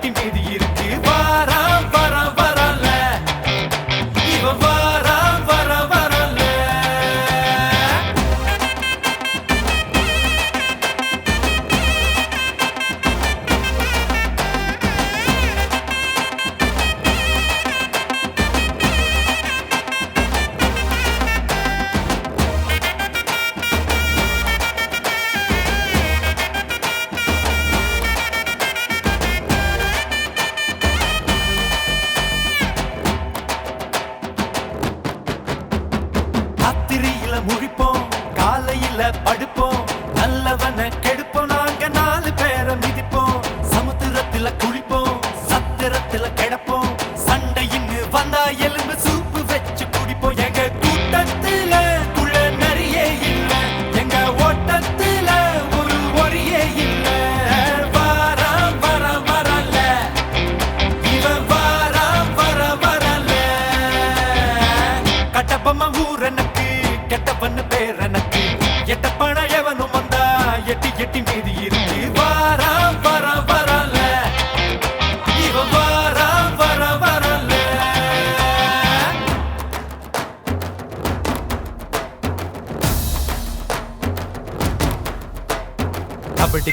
எட்டி மீதி இருக்கு வாரா வர வரல இவ வாரா வர வரல ராத்திரியில முழிப்போம் காலையில படுப்போம் நல்லவன கெடுப்போம் நாங்க 4 பேரை மிதிப்போம் சமுத்திரத்துல குளிப்போம் சத்திரத்துல கிடப்போம் சண்டையின்னு வந்தா எலும்பு சூப்பு வச்சு குடிப்போம் எங்க கூட்டத்துல குள்ள நிறைய இல்ல எங்க ஓட்டத்துல ஒரு ஒரியே இல்ல வாரா வர வரல இவன் வாரா வர வரல கட்டபொம்மை ஊர் எனக்கு கெட்டவன்னு பேர் எனக்கு எட்ட பணம் எவனும் வந்தா எட்டி எட்டி மீதி இருக்கு வாரா வர வரல இவ வாரா வர வரல கபடி